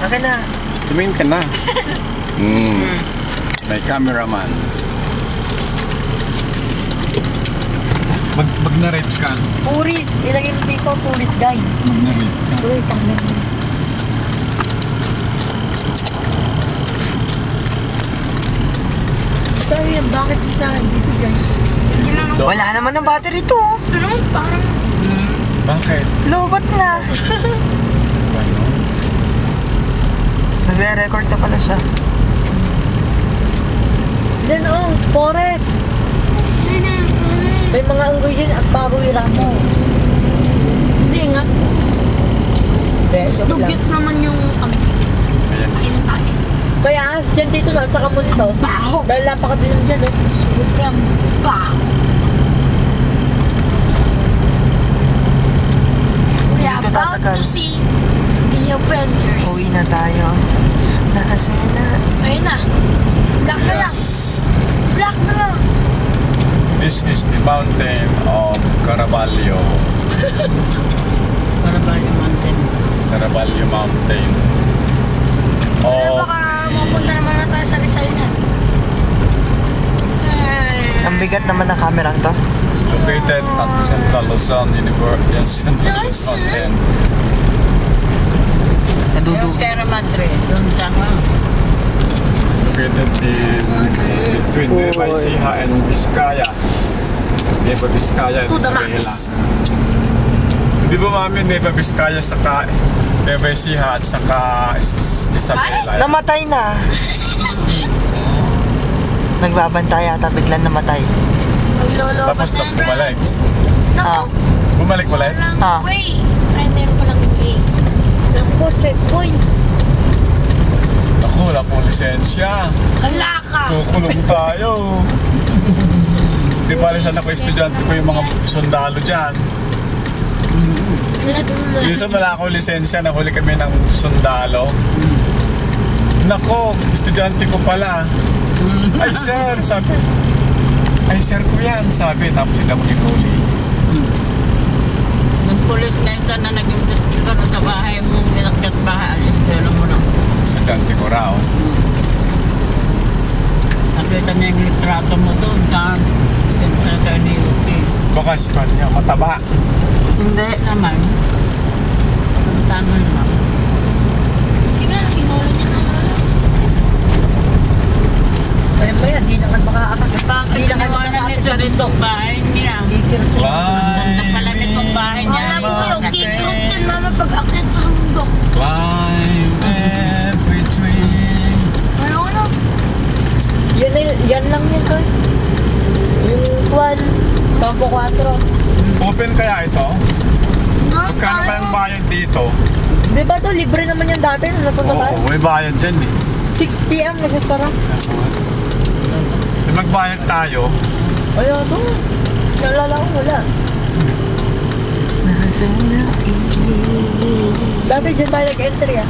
Akin na. Tumingin ka na. May cameraman. Mag-narrate ka. Tourist. Ilagay mo dito, tourist guide. Mag-narrate ka. Uy, tanggal mo. Sorry, bakit sa dito guys? Wala naman ang battery to. Pero parang... Bakit? Lobat na. Nagre-record na pala siya. Yan oh, forest. May mga unggoy dyan at baboy ramo. Hindi nga. Dugyot naman yung Ayan. Kaya as dyan dito na sa kamunto. Baho. Dahil napakadilim dyan eh. Sobrang baho. We are about to see the Avengers. Uwi na tayo. Nakasena. Ayun na. Black na lang. Black na lang. This is the mountain of Caraballo. Caraballo Mountain. Caraballo Mountain. Wala baka mapunta naman na tayo sa Rizal na. Ang bigat naman ng camera to. Located at Central Luzon University. Central Luzon and Nadudugo. Sierra Madre, doon sa located between Nueva Ecija and Vizcaya. Nueva Vizcaya and To the Isabela. max. Hindi ba mami Nueva Vizcaya saka Nueva Ecija at saka Isabela? Namatay na. Nagbabantay yata, biglang namatay. Maglolobat Tapos na yung bumalik. Naku. Bumalik ulit? Walang way. Ay, meron palang way. Naku, checkpoint. Ako, wala pong lisensya. Hala ka. Kukulong tayo. Di ba sana ako estudyante ko yung mga sundalo dyan. Minsan wala akong lisensya, nahuli kami ng sundalo. Nako, estudyante ko pala. Ay sir, sabi. Ay sir ko yan, sabi. Tapos hindi ako hinuli. Yung pulis na isa na nag-imbestiga sa bahay mo, inakyat bahay, alis sila mo na. Estudyante ko raw. Nakita niya yung litrato mo doon sa NUP. Baka si kanya, mataba. Hindi. Naman, tama naman. Tingnan, sinolo niya naman. Ano ba yan? Di na ka makakakit. Bakit iniwanan niya sa rito bahay niya? Ganda pala nitong bahay niya. Alam mo yung kikirot yan, mama, pag-akit ng bundok. Climb every tree. Ano? Yan lang yan ko. Yung kwan. Campo 4. Open kaya ito? Magkano ba yung bayad dito? Di ba to? Libre naman yan dati. Nung napunta tayo. Oo, may bayad dyan eh. 6 PM nagkatara. Magbayad tayo. Ayaw to. Nalala ko wala. Dati dyan tayo nag-entry ah.